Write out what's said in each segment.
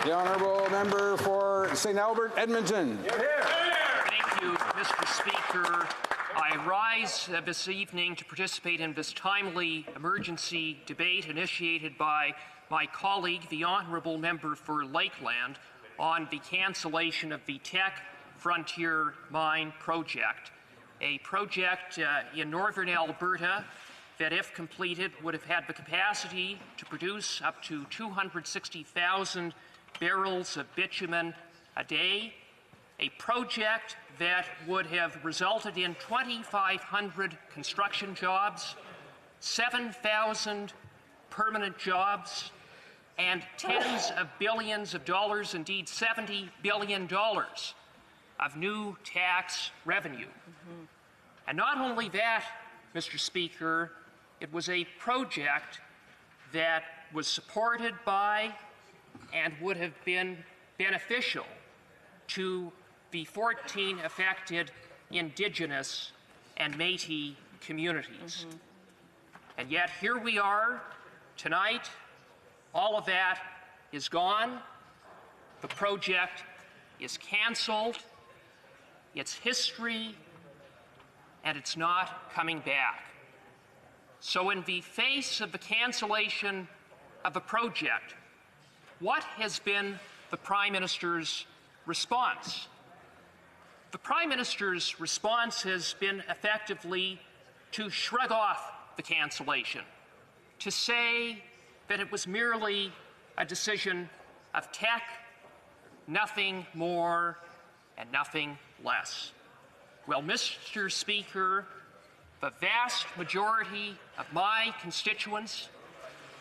The honourable member for St. Albert, Edmonton. Here, here. Thank you, Mr. Speaker. I rise this evening to participate in this timely emergency debate initiated by my colleague, the honourable member for Lakeland, on the cancellation of the Teck Frontier Mine project, a project in northern Alberta that, if completed, would have had the capacity to produce up to 260,000 barrels of bitumen a day, a project that would have resulted in 2,500 construction jobs, 7,000 permanent jobs, and tens of billions of dollars, indeed $70 billion of new tax revenue. And not only that, Mr. Speaker, it was a project that was supported by and would have been beneficial to the 14 affected Indigenous and Métis communities. And yet here we are tonight. All of that is gone. The project is cancelled. It's history, and it's not coming back. So in the face of the cancellation of a project, what has been the Prime Minister's response? The Prime Minister's response has been effectively to shrug off the cancellation, to say that it was merely a decision of Teck, nothing more and nothing less. Well, Mr. Speaker, the vast majority of my constituents,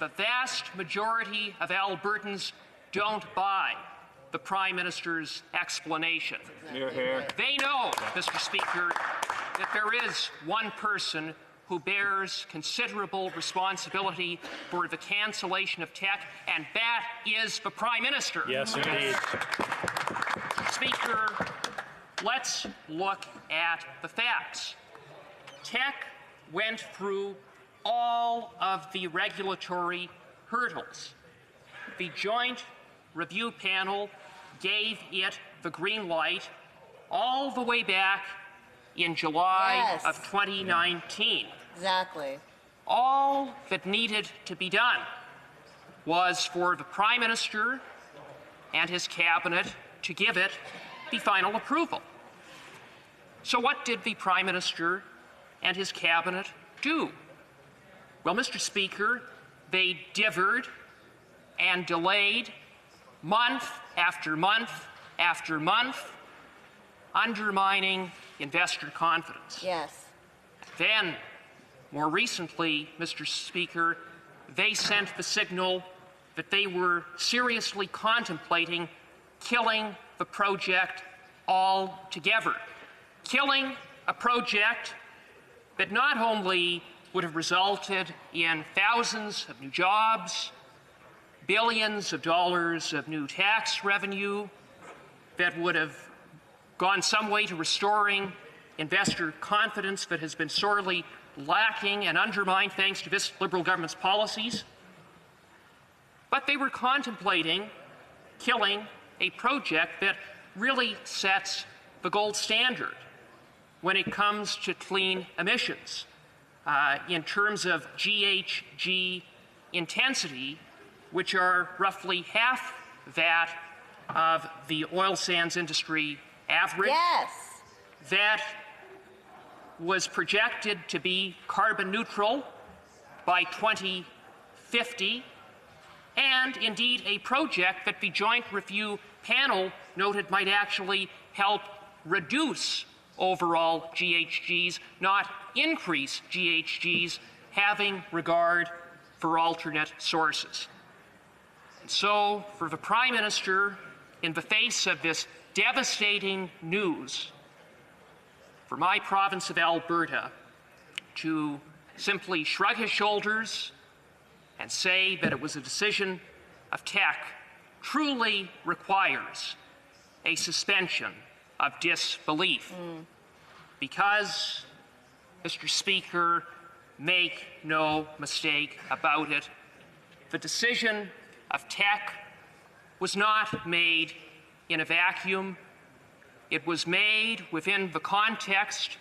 the vast majority of Albertans don't buy the Prime Minister's explanation. Hear, hear. They know, Mr. Speaker, that there is one person who bears considerable responsibility for the cancellation of Teck, and that is the Prime Minister. Yes, indeed. Speaker, let's look at the facts. Teck went through all of the regulatory hurdles. The Joint Review Panel gave it the green light all the way back in July of 2019. Exactly. All that needed to be done was for the Prime Minister and his cabinet to give it the final approval. So what did the Prime Minister and his cabinet do? Well, Mr. Speaker, they divered and delayed month after month after month, undermining investor confidence. Yes. Then, more recently, Mr. Speaker, they sent the signal that they were seriously contemplating killing the project altogether. Killing a project that not only would have resulted in thousands of new jobs, billions of dollars of new tax revenue, that would have gone some way to restoring investor confidence that has been sorely lacking and undermined thanks to this Liberal government's policies. But they were contemplating killing a project that really sets the gold standard when it comes to clean emissions in terms of GHG intensity, which are roughly half that of the oil sands industry average. Yes. That was projected to be carbon neutral by 2050, and indeed a project that the Joint Review Panel noted might actually help reduce overall GHGs, not increase GHGs, having regard for alternate sources. And so, for the Prime Minister, in the face of this devastating news, for my province of Alberta to simply shrug his shoulders and say that it was a decision of Teck truly requires a suspension of disbelief. Because, Mr. Speaker, make no mistake about it, the decision of Teck was not made in a vacuum. It was made within the context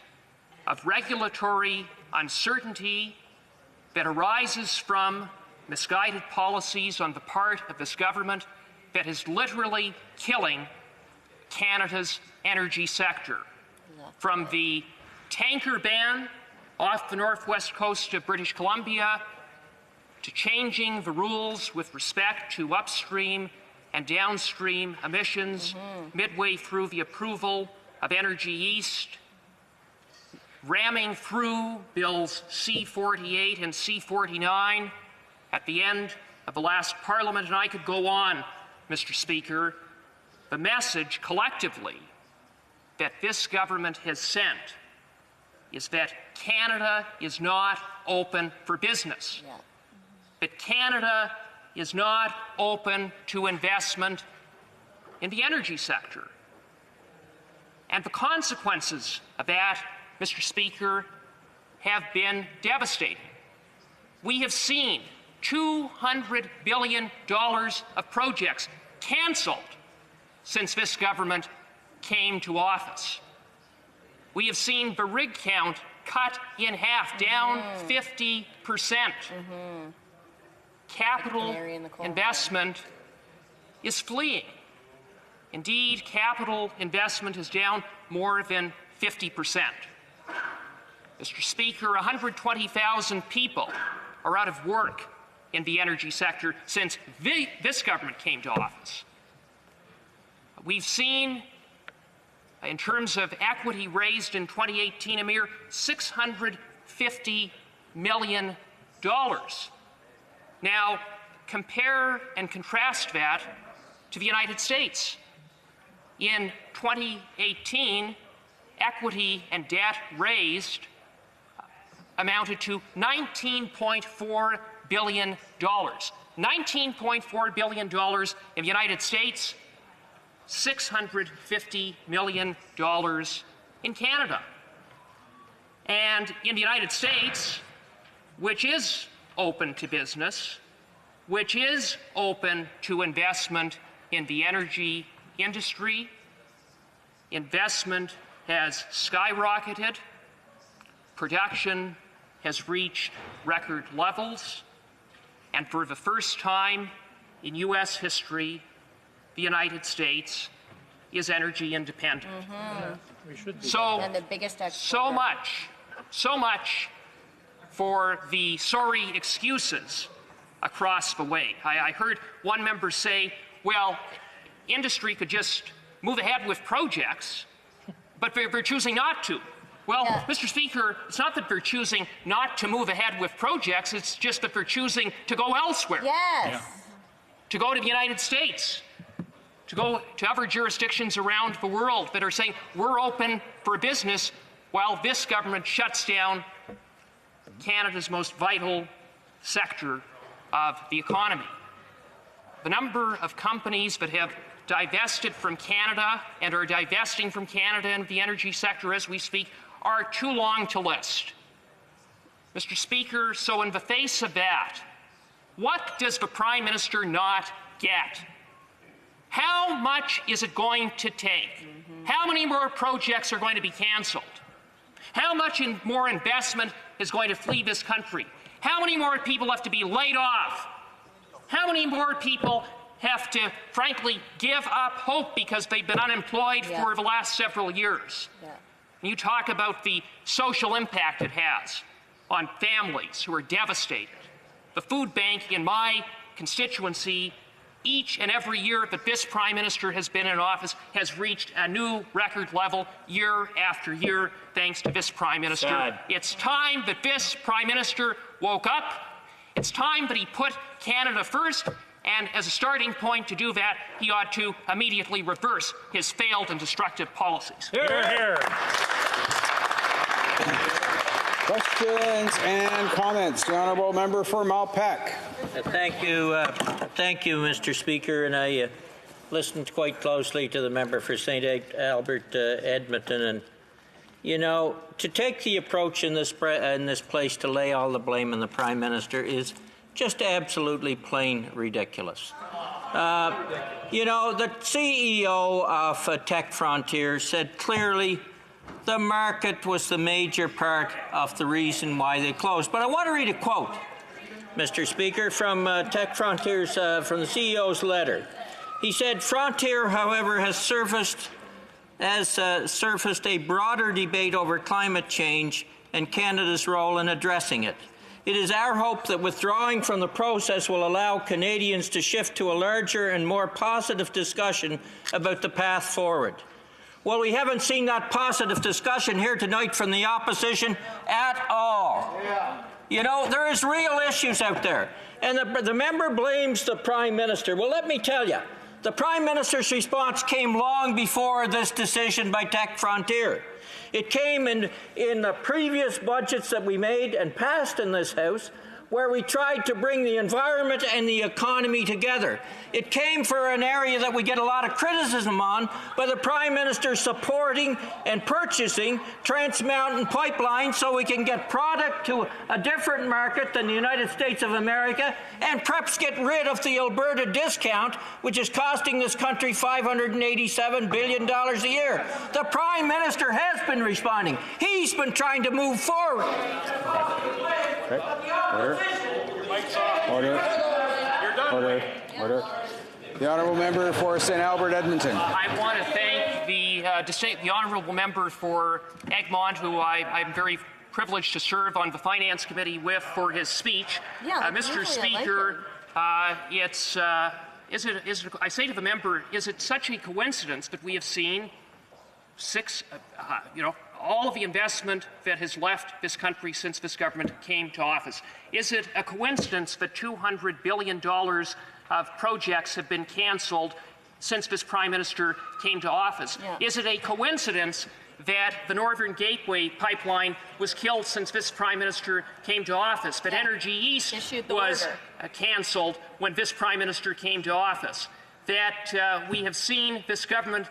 of regulatory uncertainty that arises from misguided policies on the part of this government that is literally killing Canada's energy sector. From the tanker ban off the northwest coast of British Columbia to changing the rules with respect to upstream and downstream emissions midway through the approval of Energy East, ramming through Bills C-48 and C-49 at the end of the last Parliament, and I could go on, Mr. Speaker. The message collectively that this government has sent is that Canada is not open for business, that Canada is not open to investment in the energy sector. And the consequences of that, Mr. Speaker, have been devastating. We have seen $200 billion of projects cancelled since this government came to office. We have seen the rig count cut in half, down 50%. Capital investment is fleeing. Indeed, capital investment is down more than 50%. Mr. Speaker, 120,000 people are out of work in the energy sector since this government came to office. We've seen, in terms of equity raised in 2018, a mere $650 million. Now, compare and contrast that to the United States. In 2018, equity and debt raised amounted to $19.4 billion. $19.4 billion in the United States, $650 million in Canada. And in the United States, which is open to business, which is open to investment in the energy industry, investment has skyrocketed, production has reached record levels, and for the first time in U.S. history, the United States is energy independent. And the biggest so much for the sorry excuses across the way. I heard one member say, well, industry could just move ahead with projects, but they're choosing not to. Well, Mr. Speaker, it's not that they're choosing not to move ahead with projects, it's just that they're choosing to go elsewhere. To go to the United States, to go to other jurisdictions around the world that are saying, we're open for business, while this government shuts down Canada's most vital sector of the economy. The number of companies that have divested from Canada and are divesting from Canada in the energy sector as we speak are too long to list. Mr. Speaker, so in the face of that, what does the Prime Minister not get? How much is it going to take? How many more projects are going to be cancelled? How much more investment is going to flee this country? How many more people have to be laid off? How many more people have to, frankly, give up hope because they've been unemployed for the last several years? You talk about the social impact it has on families who are devastated. The food bank in my constituency, each and every year that this Prime Minister has been in office, has reached a new record level year after year, thanks to this Prime Minister. It's time that this Prime Minister woke up. It's time that he put Canada first, and as a starting point to do that, he ought to immediately reverse his failed and destructive policies. Hear, hear. Questions and comments. The Honourable Member for Malpeque. Thank you, Mr. Speaker, and I listened quite closely to the member for St. Albert, Edmonton, and you know, to take the approach in this place to lay all the blame on the Prime Minister is just absolutely plain ridiculous. You know, the CEO of Teck Frontier said clearly the market was the major part of the reason why they closed. But I want to read a quote, Mr. Speaker, from Teck Frontier's, from the CEO's letter. He said, "Frontier, however, has surfaced a broader debate over climate change and Canada's role in addressing it. It is our hope that withdrawing from the process will allow Canadians to shift to a larger and more positive discussion about the path forward." Well, we haven't seen that positive discussion here tonight from the opposition at all. Yeah. You know, there is real issues out there. And the member blames the Prime Minister. Well, let me tell you, the Prime Minister's response came long before this decision by Teck Frontier. It came in the previous budgets that we made and passed in this House, where we tried to bring the environment and the economy together. It came for an area that we get a lot of criticism on, by the Prime Minister supporting and purchasing Trans Mountain Pipeline so we can get product to a different market than the United States of America, and perhaps get rid of the Alberta discount, which is costing this country $587 billion a year. The Prime Minister has been responding. He's been trying to move forward. Order. The honourable member for St. Albert, Edmonton. I want to thank the honourable member for Egmont, who I'm very privileged to serve on the Finance Committee with, for his speech. Yeah, Mr. Speaker, I say to the member, is it such a coincidence that we have seen all of the investment that has left this country since this government came to office? Is it a coincidence that $200 billion of projects have been cancelled since this Prime Minister came to office? Yeah. Is it a coincidence that the Northern Gateway pipeline was killed since this Prime Minister came to office? That Energy East was cancelled when this Prime Minister came to office? That we have seen this government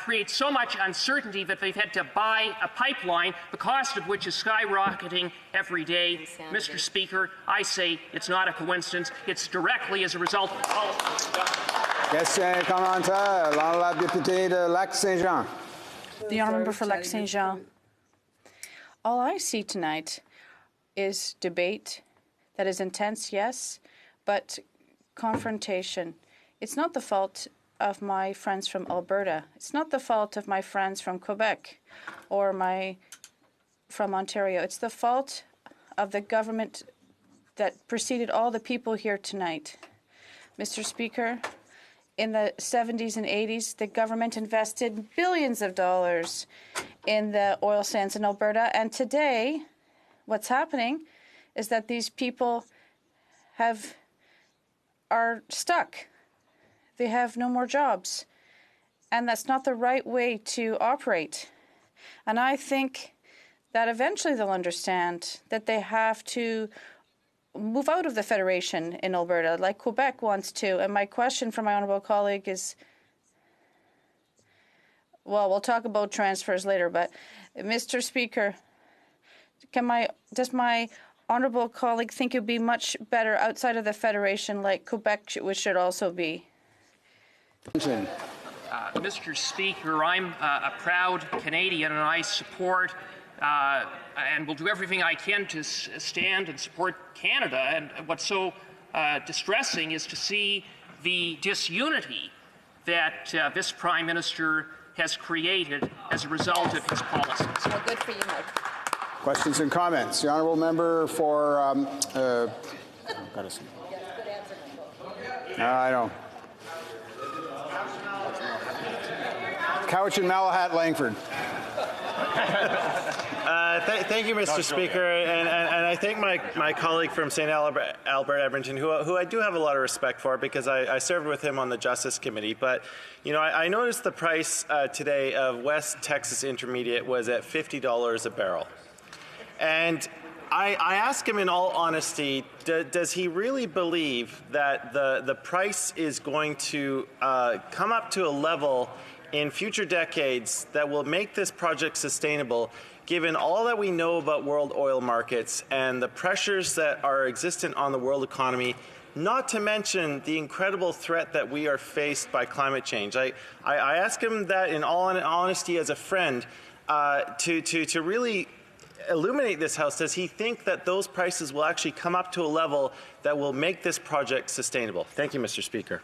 create so much uncertainty that they've had to buy a pipeline, the cost of which is skyrocketing every day. Mr. Speaker, I say it's not a coincidence. It's directly as a result of policy. Question commentaire. L'honorable député de Lac-Saint-Jean. The honourable for Lac-Saint-Jean. All I see tonight is debate that is intense, yes, but confrontation. It's not the fault of my friends from Alberta. It's not the fault of my friends from Quebec or from Ontario. It's the fault of the government that preceded all the people here tonight. Mr. Speaker, in the 70s and 80s, the government invested billions of dollars in the oil sands in Alberta. And today, what's happening is that these people are stuck. They have no more jobs. And that's not the right way to operate. And I think that eventually they'll understand that they have to move out of the Federation in Alberta, like Quebec wants to. And my question for my honourable colleague is, well, we'll talk about transfers later, but Mr. Speaker, does my honourable colleague think it would be much better outside of the Federation, like Quebec should also be? Mr. Speaker, I'm a proud Canadian, and I support and will do everything I can to stand and support Canada. And what's so distressing is to see the disunity that this Prime Minister has created as a result of his policies. Well, good for you, Mike. Questions and comments. The honourable member for... I know. Cowichan, Malahat, Langford. Thank you, Mr. Speaker, and I thank my colleague from St. Albert, Edmonton, who I do have a lot of respect for, because I served with him on the Justice Committee. But, you know, I noticed the price today of West Texas Intermediate was at $50 a barrel. And I ask him in all honesty, does he really believe that the price is going to come up to a level in future decades that will make this project sustainable, given all that we know about world oil markets and the pressures that are existent on the world economy, not to mention the incredible threat that we are faced by climate change. I ask him that in all honesty as a friend to really illuminate this House. Does he think that those prices will actually come up to a level that will make this project sustainable? Thank you, Mr. Speaker.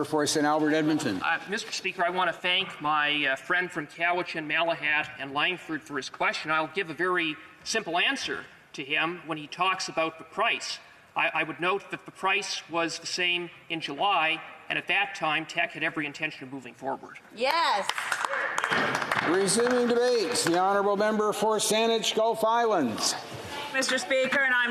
For St. Albert, Edmonton. Mr. Speaker, I want to thank my friend from Cowichan, Malahat, and Langford for his question. I'll give a very simple answer to him when he talks about the price. I would note that the price was the same in July, and at that time, Teck had every intention of moving forward. Yes. Resuming debate, the honourable member for Saanich Gulf Islands. Mr. Speaker, and I'm